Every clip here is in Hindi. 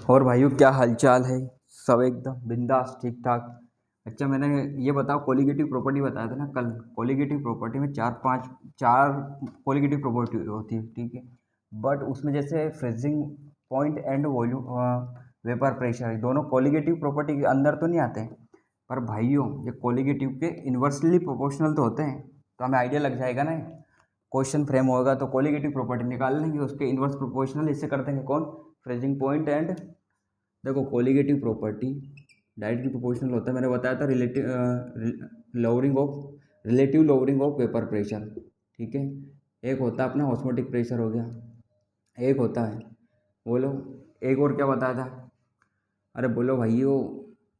और भाइयों क्या हालचाल है। सब एकदम बिंदास ठीक ठाक। अच्छा, मैंने ये बताओ, कोलिगेटिव प्रॉपर्टी बताया था ना कल। कोलिगेटिव प्रॉपर्टी में चार कोलिगेटिव प्रॉपर्टी होती है, ठीक है। बट उसमें जैसे freezing point and volume, vapour pressure, दोनों कोलिगेटिव प्रॉपर्टी के अंदर तो नहीं आते हैं। पर भाइयों ये कोलिगेटिव के इन्वर्सली प्रोपोर्शनल तो होते हैं, तो हमें आइडिया लग जाएगा ना। क्वेश्चन फ्रेम होगा तो कोलिगेटिव प्रॉपर्टी निकाल लेंगे, उसके इन्वर्स प्रोपोर्शनल इससे कर देंगे कौन, फ्रीजिंग पॉइंट एंड। देखो कोलिगेटिव प्रॉपर्टी डायरेक्टली प्रोपोर्शनल होता है, मैंने बताया था relative lowering of vapour pressure, ठीक है। एक होता है अपना ऑस्मोटिक प्रेशर हो गया, एक होता है, बोलो एक और क्या बताया था, अरे बोलो भाइयों,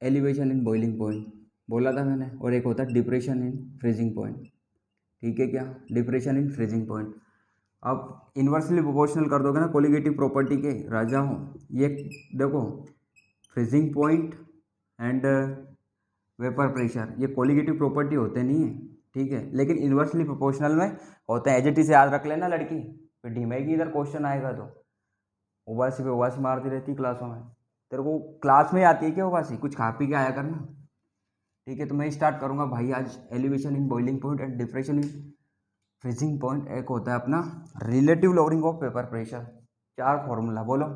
एलिवेशन इन बॉइलिंग पॉइंट बोला था मैंने, और एक होता है डिप्रेशन इन फ्रीजिंग पॉइंट, ठीक है क्या, डिप्रेशन इन फ्रीजिंग पॉइंट। अब इन्वर्सली प्रोपोर्शनल कर दोगे ना कोलिगेटिव प्रॉपर्टी के राजा हो, ये देखो freezing point and vapour pressure ये कोलिगेटिव प्रॉपर्टी होते नहीं है, ठीक है, लेकिन इन्वर्सली प्रोपोर्शनल में होते हैं। एज से याद रख लेना लड़की, फिर ढीमेगी इधर क्वेश्चन आएगा तो। उबासी पे उबासी मारती रहती क्लासों में, तेरे को क्लास में ही आती है क्या उबासी, कुछ खा पी के आया करना, ठीक है। तो मैं स्टार्ट करूँगा भाई आज, elevation in boiling point and depression in freezing point. एक होता है अपना relative lowering of vapour pressure, चार फॉर्मूला बोलो,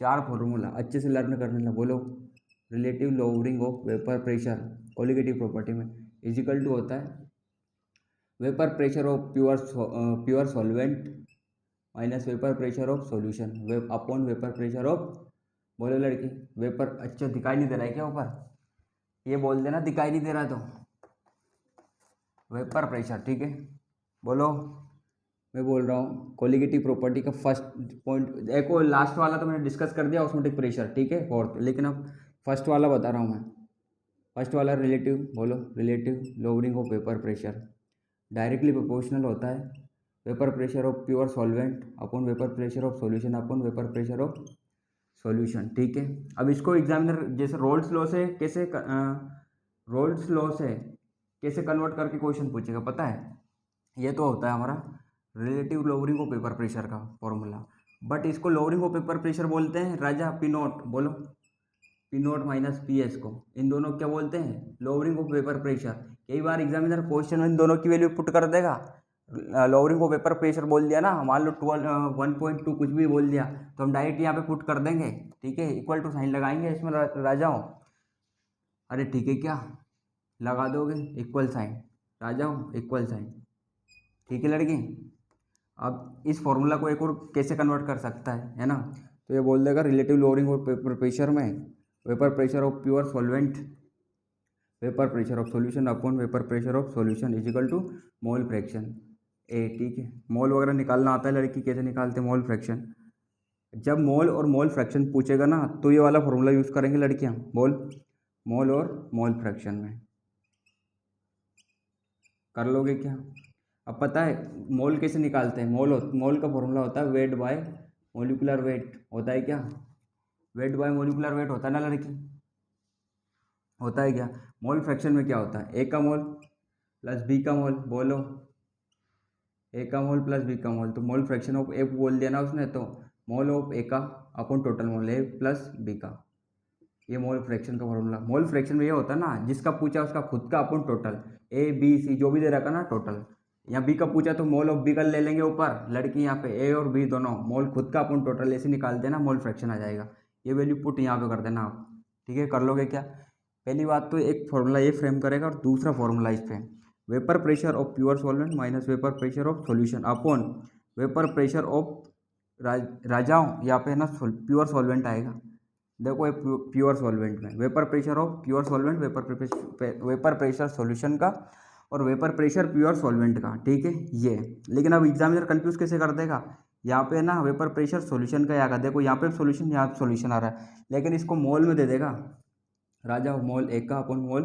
चार फॉर्मूला अच्छे से लर्न करने ला, बोलो relative lowering of vapour pressure colligative property में इजिकल टू होता है vapour pressure of pure solvent minus vapour pressure of solution upon vapour pressure of, बोलो लड़की, वेपर, अच्छा दिखाई नहीं दे रहा है क्या ऊपर, ये बोल देना दिखाई नहीं दे रहा तो, वेपर प्रेशर, ठीक है। बोलो, मैं बोल रहा हूँ कोलिगेटिव प्रॉपर्टी का फर्स्ट पॉइंट, देखो लास्ट वाला तो मैंने डिस्कस कर दिया ऑस्मोटिक प्रेशर, ठीक है, फोर्थ, लेकिन अब फर्स्ट वाला बता रहा हूँ मैं। फर्स्ट वाला रिलेटिव, बोलो relative lowering of vapour pressure directly proportional होता है vapour pressure of pure solvent upon vapour pressure of solution upon vapour pressure of solution, ठीक है। अब इसको एग्जामिनर जैसे रोल्स लॉ से कैसे कन्वर्ट करके क्वेश्चन पूछेगा पता है। ये तो होता है हमारा relative lowering of vapour pressure का फॉर्मूला, बट इसको लोअरिंग ऑफ पेपर प्रेशर बोलते हैं राजा, पी नोट, बोलो P note minus P S को, इन दोनों क्या बोलते हैं, लोअरिंग ऑफ पेपर प्रेशर। कई बार एग्जामिनर क्वेश्चन में इन दोनों की वैल्यू पुट कर देगा, लोअरिंग ऑफ पेपर प्रेशर बोल दिया ना, मान लो 1.2 कुछ भी बोल दिया तो हम डायरेक्ट यहाँ पे पुट कर देंगे, ठीक है, इक्वल टू साइन लगाएंगे इसमें राजाओं, अरे ठीक है क्या, लगा दोगे इक्वल साइन राजाओं, इक्वल साइन, ठीक है लड़की। अब इस फॉर्मूला को एक और कैसे कन्वर्ट कर सकता है ना, तो ये बोल देगा relative lowering of vapour pressure में vapour pressure of pure solvent vapour pressure of solution upon vapour pressure of solution equal to mole fraction A, ठीक है। मोल वगैरह निकालना आता है लड़की, कैसे निकालते हैं मोल फ्रैक्शन, जब मोल और मोल फ्रैक्शन पूछेगा ना तो ये वाला फॉर्मूला यूज़ करेंगे लड़कियाँ, मोल और मोल फ्रैक्शन में कर लोगे क्या। अब पता है मोल कैसे निकालते हैं, मोल का फॉर्मूला होता है वेट बाय मोलिकुलर वेट, होता है क्या, वेट बाय मोलिकुलर वेट होता है ना लड़की, होता है क्या। मोल फ्रैक्शन में क्या होता है, ए का मोल प्लस बी का मोल, बोलो ए का मोल प्लस बी का मोल, तो मोल फ्रैक्शन ऑफ ए बोल दिया ना उसने, तो मोल ऑफ ए का अपॉन टोटल मोल ए प्लस बी का, ये मोल फ्रैक्शन का फॉर्मूला। मोल फ्रैक्शन में ये होता है ना, जिसका पूछा उसका खुद का upon total, A B C जो भी दे रखा ना टोटल, यहाँ बी का पूछा तो मोल ऑफ बी का ले लेंगे ऊपर लड़की, यहाँ पे ए और बी दोनों मोल खुद का अपॉन टोटल ऐसे निकाल देना, मोल फ्रैक्शन आ जाएगा। ये वैल्यू पुट यहाँ पे कर देना आप, ठीक है, कर लोगे क्या। पहली बात तो एक फॉर्मूला ये फ्रेम करेगा, और दूसरा फॉर्मूला इस पे vapour pressure of pure solvent minus vapour pressure of solution upon vapour pressure of राजाओं, यहाँ पे ना प्योर सॉल्वेंट आएगा, देखो ये प्योर सॉल्वेंट में vapour pressure of pure solvent, vapour pressure solution का, और वेपर प्रेशर प्योर सॉल्वेंट का, ठीक है ये। लेकिन अब एग्जामिनर कंफ्यूज कैसे कर देगा, यहाँ पे ना वेपर प्रेशर सॉल्यूशन का आएगा, देखो यहाँ पे सॉल्यूशन, यहाँ पे सॉल्यूशन आ रहा है, लेकिन इसको मोल में दे देगा राजा, मोल ए का अपॉन मोल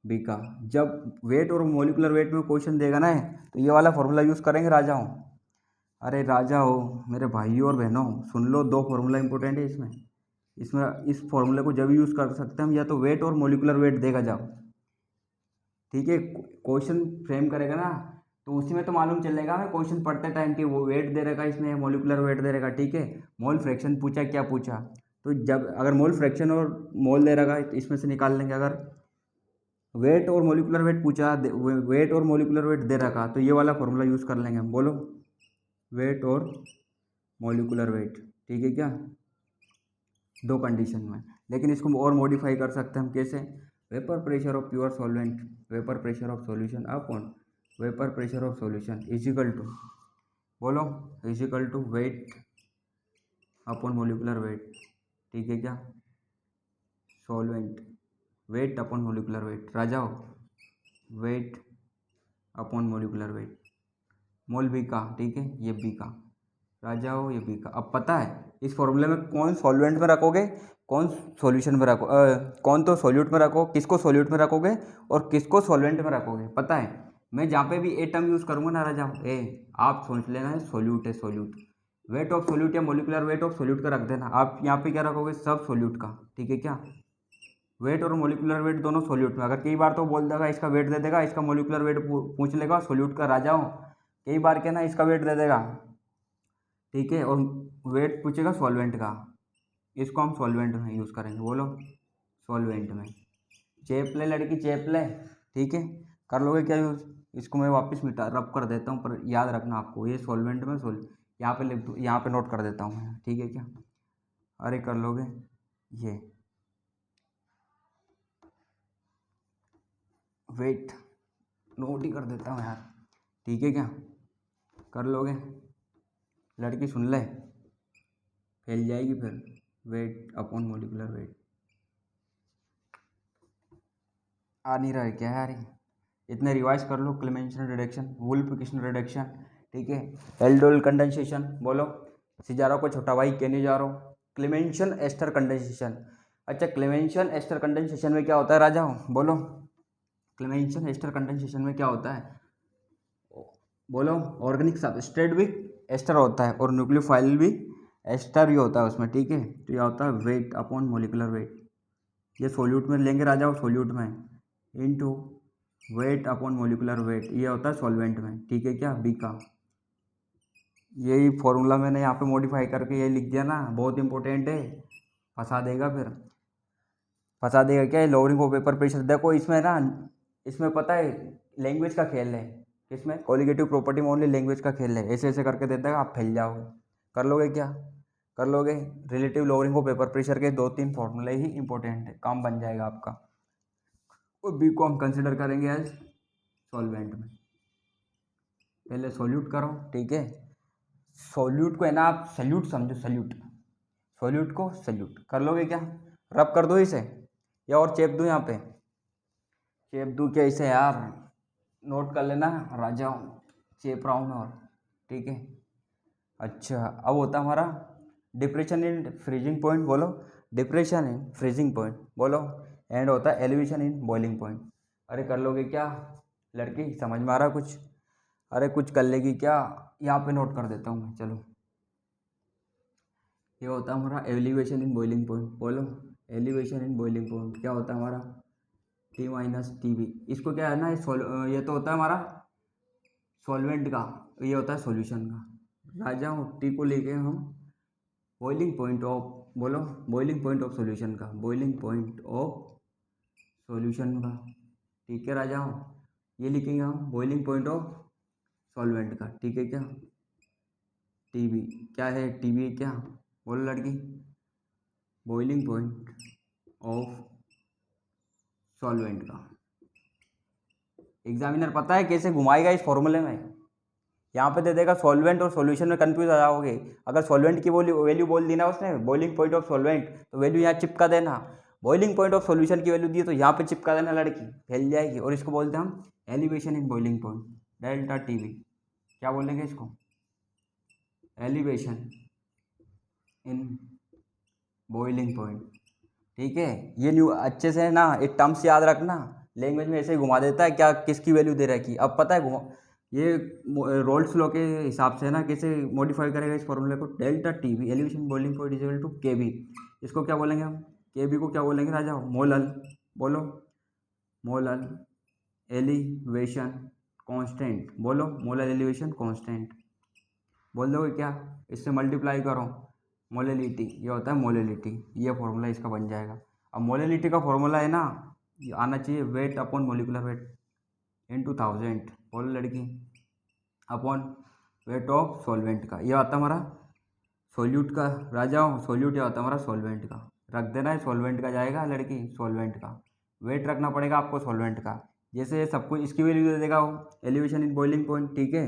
बी का। जब वेट और मोलिकुलर वेट में क्वेश्चन देगा ना तो ये वाला फॉर्मूला यूज़ करेंगे राजाओं। अरे राजा हो मेरे भाइयों और बहनों सुन लो, दो फॉर्मूला इंपॉर्टेंट है इसमें, इस फॉर्मूले को जब यूज़ कर सकते हैं हम, या तो वेट और मोलिकुलर वेट देगा जाओ, ठीक है, क्वेश्चन फ्रेम करेगा ना तो उसी में तो मालूम चलेगा हमें क्वेश्चन पढ़ते टाइम कि वो वेट दे रहेगा इसमें, मोलिकुलर वेट दे रहेगा, ठीक है। मोल फ्रैक्शन पूछा, क्या पूछा, तो जब अगर मोल फ्रैक्शन और मोल दे रखा है तो इसमें से निकाल लेंगे। अगर वेट और मोलिकुलर वेट पूछा, वेट और मोलिकुलर वेट दे रखा तो ये वाला फॉर्मूला यूज़ कर लेंगे हम। बोलो, वेट और मोलिकुलर वेट, ठीक है क्या, दो कंडीशन में। लेकिन इसको और मॉडिफाई कर सकते हैं हम, कैसे? Vapour pressure of pure solvent, vapour pressure of solution upon vapour pressure of solution equal to, बोलो, equal to weight upon molecular weight, ठीक है क्या, solvent weight upon molecular weight, राजाओ weight upon molecular weight, mole B का, ठीक है, ये बी का, राजाओ ये बी का। अब पता है इस फॉर्मूले में कौन सॉल्वेंट में रखोगे, कौन सॉल्यूशन में रखो, कौन तो सॉल्यूट में रखो, किसको सॉल्यूट में रखोगे और किसको सॉल्वेंट में रखोगे, पता है। मैं जहाँ पे भी ए टर्म यूज़ करूँगा ना राजाओ, ए, आप सोच लेना है सॉल्यूट है, सॉल्यूट, वेट ऑफ सॉल्यूट या मोलिकुलर वेट ऑफ सॉल्यूट का रख देना। आप यहाँ पे क्या रखोगे, सब सॉल्यूट का, ठीक है क्या, वेट और मोलिकुलर वेट दोनों सॉल्यूट में। अगर कई बार तो बोल देगा इसका वेट दे देगा, इसका मोलिकुलर वेट पूछ लेगा, सॉल्यूट का राजाओ, कई बार क्या ना इसका वेट दे देगा, ठीक है, और वेट पूछेगा सॉल्वेंट का, इसको हम सॉल्वेंट में यूज़ करेंगे। बोलो, सॉल्वेंट में। चेप ले लड़की, चेप ले, ठीक है, कर लोगे क्या यूज़? इसको मैं वापस मिटा रब कर देता हूँ, पर याद रखना आपको, ये सॉल्वेंट में यहाँ पे लिख दूँ, यहाँ पे नोट कर देता हूँ मैं, ठीक है क्या, अरे कर लोगे, ये वेट नोट ही कर देता हूँ यार, ठीक है क्या, कर लोगे लड़की, सुन ले, फैल जाएगी फिर, वेट अपॉन मोलिकुलर वेट। आ नहीं रहा है क्या यार? इतने रिवाइज कर लो, क्लेमेंशन रिडक्शन, वुल्फिकेशन रिडक्शन, ठीक है, एल्डोल कंडेंसेशन, बोलो, सिजारो को छोटा भाई केनिजारो, क्लेमेंशन एस्टर कंडेंसेशन। अच्छा, क्लेमेंशन एस्टर कंडेंसेशन में क्या होता है राजा, बोलो, क्लेमेंशन एस्टर कंडेंसेशन में क्या होता है, बोलो, ऑर्गेनिक सबस्ट्रेट भी एस्टर होता है और न्यूक्लियोफाइल भी एस्टर भी होता है उसमें, ठीक है। तो यह होता है वेट अपॉन मोलिकुलर वेट, ये सोल्यूट में लेंगे राजा, सोल्यूट में, into wait upon molecular wait, ये होता है सॉल्वेंट में, ठीक है क्या, बी का। यही फॉर्मूला मैंने यहाँ पे मॉडिफाई करके ये लिख दिया ना, बहुत इंपॉर्टेंट है, फंसा देगा फिर, फंसा देगा क्या, लोअरिंग ऑफ वेपर प्रेशर। देखो इसमें ना, इसमें पता है लैंग्वेज का खेल है, इसमें कोलिगेटिव प्रॉपर्टी में ओनली लैंग्वेज का खेल है, ऐसे ऐसे करके देता है, आप फैल जाओगे। कर लोगे क्या, कर लोगे? Relative lowering of vapour pressure के 2-3 फॉर्मूले ही इंपॉर्टेंट है, काम बन जाएगा आपका। और बी को हम कंसिडर करेंगे एज सॉल्वेंट में। पहले सॉल्यूट करो, ठीक है, सॉल्यूट को है ना आप सल्यूट समझो, सल्यूट, सॉल्यूट को सल्यूट कर लोगे क्या, रब कर दो इसे या और चेप दूँ यहाँ पे, चेप दूँ क्या इसे यार, नोट कर लेना राजा, चेप रहा हूँ मैं, और ठीक है। अच्छा, अब होता हमारा डिप्रेशन इन फ्रीजिंग पॉइंट, बोलो, डिप्रेशन इन फ्रीजिंग पॉइंट, बोलो, एंड होता है एलिवेशन इन बॉइलिंग पॉइंट। अरे कर लोगे क्या लड़की, समझ में आ रहा कुछ? अरे कुछ कर लेगी क्या, यहाँ पे नोट कर देता हूँ मैं, चलो। ये होता है हमारा एलिवेशन इन बॉइलिंग पॉइंट, बोलो, एलिवेशन इन बॉइलिंग पॉइंट क्या होता है हमारा, टी माइनस टी बी। इसको क्या है ना, ये तो होता है हमारा सॉल्वेंट का, ये होता है सॉल्यूशन का। राजा टी को लेके हम बॉइलिंग पॉइंट ऑफ, बोलो, बॉइलिंग पॉइंट ऑफ सॉल्यूशन का, बॉइलिंग पॉइंट ऑफ सॉल्यूशन का, ठीक है राजा, ये लिखेंगे हम बॉइलिंग पॉइंट ऑफ सॉल्वेंट का, ठीक है क्या, टी बी क्या है, टी बी क्या, बोलो लड़की, बॉइलिंग पॉइंट ऑफ सॉल्वेंट का। एग्जामिनर पता है कैसे घुमाएगा इस फॉर्मूले में, यहाँ पे दे देगा सॉल्वेंट और सॉल्यूशन में कंफ्यूज हो जाओगे। अगर सॉल्वेंट की वैल्यू बोल दी ना उसने, बॉइलिंग पॉइंट ऑफ सॉल्वेंट, तो वैल्यू यहाँ चिपका देना, बॉइलिंग पॉइंट ऑफ सॉल्यूशन की वैल्यू दी तो यहाँ पे चिपका देना लड़की, फैल जाएगी। और इसको बोलते हैं हम elevation in boiling point, delta T we, क्या बोलेंगे इसको, एलिवेशन इन बॉइलिंग पॉइंट, ठीक है। ये न्यू अच्छे से ना एक टर्म्स याद रखना, लैंग्वेज में ऐसे ही घुमा देता है, क्या किसकी वैल्यू दे रखी, अब पता है घुमा, ये रोल्स लॉ के हिसाब से ना कैसे मॉडिफाई करेगा इस फॉर्मूले को, delta T V elevation boiling point is equal to K B. इसको क्या बोलेंगे हम, के बी को क्या बोलेंगे राजा, मोलल, बोलो, मोलल एलिवेशन कांस्टेंट, बोलो, मोलल एलिवेशन कांस्टेंट, बोल दोगे क्या, इससे मल्टीप्लाई करो, मोलेलिटी, ये होता है मोलेलिटी, ये फॉर्मूला इसका बन जाएगा। अब मोलेलिटी का फॉर्मूला है ना, ये आना चाहिए wait upon molecular weight into 1000, बोलो लड़की, अपॉन वेट ऑफ सॉल्वेंट का, ये आता हमारा सोल्यूट का। राजा सोल्यूट ये होता है हमारा सॉल्वेंट का, रख देना है सॉल्वेंट का जाएगा लड़की, सॉल्वेंट का वेट रखना पड़ेगा आपको सॉल्वेंट का। जैसे सब कुछ इसकी वैल्यू दे देगा वो, एलिवेशन इन बॉइलिंग पॉइंट, ठीक है।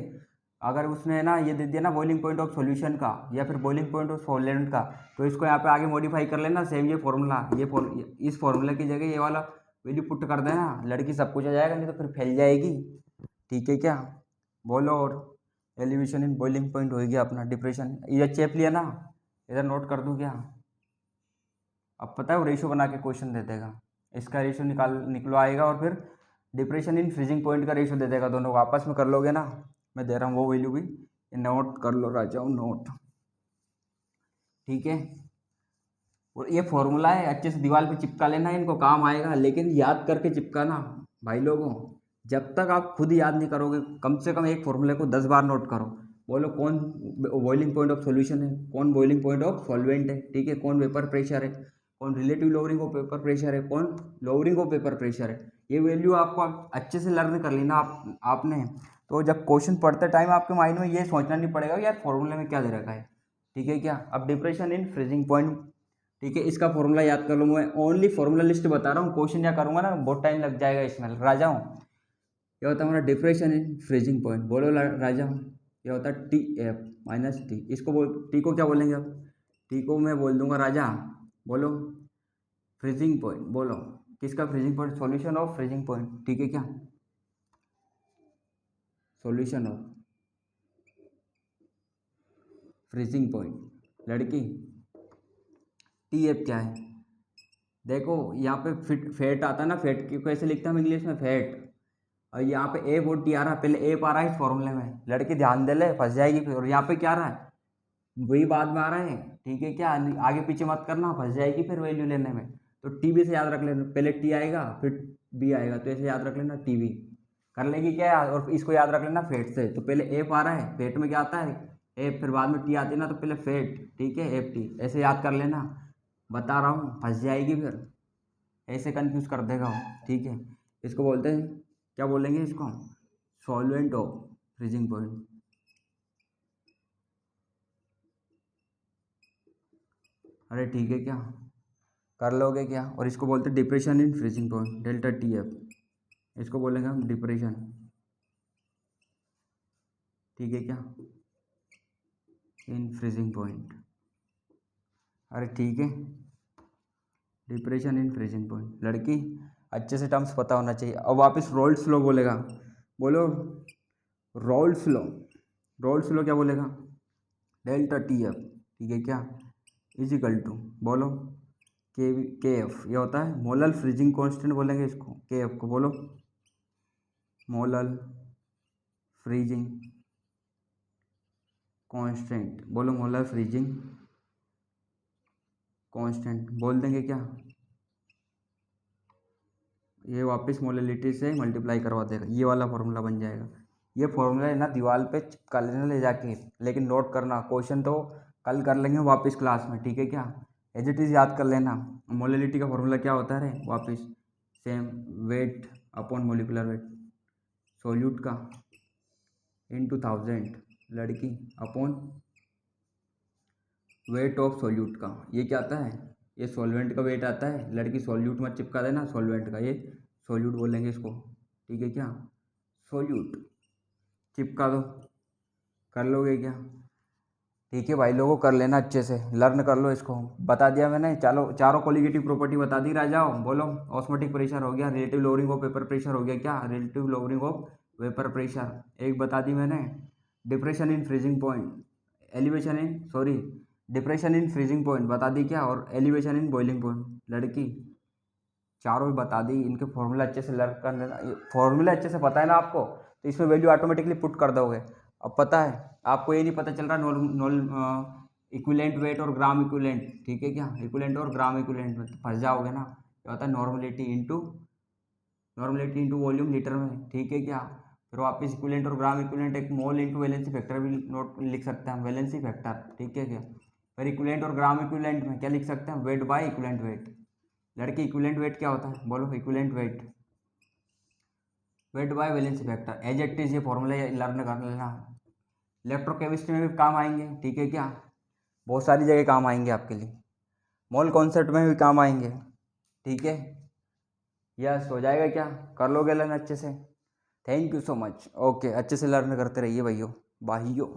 अगर उसने ना ये दे दिया ना बॉइलिंग पॉइंट ऑफ सॉल्यूशन का या फिर बॉइलिंग पॉइंट ऑफ सॉल्वेंट का, तो इसको यहाँ पे आगे मॉडिफाई कर लेना, सेम ये फॉर्मूला, इस फॉर्मूला की जगह ये वाला वैल्यू पुट कर देना, लड़की सब कुछ आ जाएगा, नहीं तो फिर फैल जाएगी, ठीक है क्या। बोलो, और एलिवेशन इन बॉइलिंग पॉइंट होगी अपना डिप्रेशन, ये चेप लिया ना, इधर नोट कर दूँ क्या। अब पता है वो रेशो बना के क्वेश्चन दे देगा, इसका रेशो निकलो आएगा, और फिर डिप्रेशन इन फ्रीजिंग पॉइंट का रेशो दे देगा, दोनों को आपस में कर लोगे ना, मैं दे रहा हूँ वो वैल्यू भी, नोट कर लो राजा, नोट, ठीक है। और ये फॉर्मूला है, अच्छे से दीवार पे चिपका लेना, इनको काम आएगा, लेकिन याद करके चिपकाना भाई लोगों। जब तक आप खुद याद नहीं करोगे, कम से कम एक फॉर्मूले को 10 बार नोट करो। बोलो कौन बॉइलिंग पॉइंट ऑफ सॉल्यूशन है, कौन बॉइलिंग पॉइंट ऑफ सॉल्वेंट है, ठीक है, कौन वेपर प्रेशर है, कौन relative lowering of vapour pressure है, कौन लोअरिंग ऑफ पेपर प्रेशर है। ये वैल्यू आपको अच्छे से लर्न कर लेना आपने, तो जब क्वेश्चन पढ़ते टाइम आपके माइंड में ये सोचना नहीं पड़ेगा यार फॉर्मूले में क्या दे रखा है, ठीक है क्या। अब डिप्रेशन इन फ्रीजिंग पॉइंट, ठीक है, इसका फॉर्मूला याद कर लो, मैं ओनली फॉर्मूला लिस्ट बता रहा हूँ, क्वेश्चन क्या करूँगा ना बहुत टाइम लग जाएगा इसमें, राजा हूँ। क्या होता है हमारा डिप्रेशन इन फ्रीजिंग पॉइंट, बोलो राजा हूँ, ये होता है टी एफ माइनस टी, इसको टी को क्या बोलेंगे अब, टी को मैं बोल दूंगा राजा, बोलो फ्रीजिंग पॉइंट, बोलो किसका freezing point, solution of freezing point, ठीक है क्या, सॉल्यूशन ऑफ फ्रीजिंग पॉइंट लड़की। टी एफ क्या है, देखो यहाँ पे फैट आता है ना, फैट की कैसे लिखते हैं हम इंग्लिश में, फैट, और यहाँ पे ए और टी आ रहा है, पहले ए आ रहा है इस फॉर्मूले में, लड़की ध्यान दे ले फंस जाएगी फिर, और यहाँ पे क्या आ रहा है, वही बाद में आ रहा है, ठीक है क्या, आगे पीछे मत करना फंस जाएगी फिर वैल्यू लेने में। तो टी बी से याद रख लेना, पहले टी आएगा फिर बी आएगा, तो ऐसे याद रख लेना टी बी, कर लेगी क्या, और इसको याद रख लेना फेट से, तो पहले एफ आ रहा है, फेट में क्या आता है एफ, फिर बाद में टी आती है ना, तो पहले फेट, ठीक है, एफ टी, ऐसे याद कर लेना, बता रहा हूँ फंस जाएगी फिर, ऐसे कंफ्यूज कर देगा वो, ठीक है। इसको बोलते हैं, क्या बोलेंगे इसको, सॉल्वेंट ऑफ फ्रीजिंग पॉइंट, अरे ठीक है क्या, कर लोगे क्या। और इसको बोलते हैं depression in freezing point, delta T F, इसको बोलेंगे हम डिप्रेशन, ठीक है क्या, इन फ्रीजिंग पॉइंट, अरे ठीक है, डिप्रेशन इन फ्रीजिंग पॉइंट, लड़की अच्छे से टर्म्स पता होना चाहिए। अब वापस रोल्स लॉ बोलेगा, बोलो रोल्स लॉ, रोल्स लॉ क्या बोलेगा, डेल्टा टी एफ, ठीक है क्या, इजिकल टू, बोलो के एफ, ये होता है मोलल फ्रीजिंग कांस्टेंट बोलेंगे इसको, के एफ को बोलो मोलल फ्रीजिंग कांस्टेंट, बोलो मोलर फ्रीजिंग कांस्टेंट बोल देंगे क्या, ये वापस मोललिटी से मल्टीप्लाई करवा देगा, ये वाला फॉर्मूला बन जाएगा। ये फॉर्मूला है ना दीवार पे चिपका लेना ले जाके, लेकिन नोट करना, क्वेश्चन तो कल कर लेंगे वापस क्लास में, ठीक है क्या, एज इट इज़ याद कर लेना। मोललिटी का फॉर्मूला क्या होता है वापस, same wait upon molecular wait solute का इनटू 1000 लड़की अपॉन वेट ऑफ सॉल्यूट का, ये क्या आता है, ये सॉल्वेंट का वेट आता है लड़की, सॉल्यूट मत चिपका देना सॉल्वेंट का, ये सॉल्यूट बोलेंगे इसको, ठीक है क्या, सॉल्यूट चिपका दो, कर लोगे क्या, ठीक है भाई लोगों कर लेना, अच्छे से लर्न कर लो इसको, बता दिया मैंने, चलो चारों कोलिगेटिव प्रॉपर्टी बता दी राजाओ, बोलो ऑस्मोटिक प्रेशर हो गया, relative lowering of vapour pressure हो गया, क्या relative lowering of vapour pressure एक बता दी मैंने, depression in freezing point, elevation in sorry depression in freezing point बता दी क्या, और एलिवेशन इन बॉइलिंग पॉइंट लड़की, चारों भी बता दी, इनके फॉर्मूला अच्छे से लर्न कर लेना, फॉर्मूला अच्छे से पता है ना आपको, तो इसमें वैल्यू ऑटोमेटिकली पुट कर दोगे। अब पता है आपको, ये नहीं पता चल रहा नॉल इक्विलेंट वेट और ग्राम इक्विलेंट, ठीक है क्या, इक्विलेंट और ग्राम इक्विलेंट में फंस जाओगे ना, क्या होता है नॉर्मलिटी इंटू वॉल्यूम लीटर में, ठीक है क्या, फिर वापस इक्विलेंट और ग्राम इक्विलेंट, एक मोल इंटू वैलेंसी फैक्टर भी नोट लिख सकते हैं हम, वैलेंसी फैक्टर, ठीक है क्या, फिर इक्विवेलेंट और ग्राम इक्विवेलेंट में क्या लिख सकते हैं, वेट बाय इक्विवेलेंट वेट। लड़के इक्विवेलेंट वेट क्या होता है, बोलो equivalent weight, weight by valency factor. As it is ये फॉर्मूला लर्न कर लेना, इलेक्ट्रोकेमिस्ट्री में भी काम आएंगे, ठीक है क्या, बहुत सारी जगह काम आएंगे आपके लिए, मोल कॉन्सेप्ट में भी काम आएंगे, ठीक है। यस हो जाएगा क्या, कर लोगे लर्न अच्छे से। Thank you so much. Okay, अच्छे से लर्न करते रहिए भाइयों, बाहियों।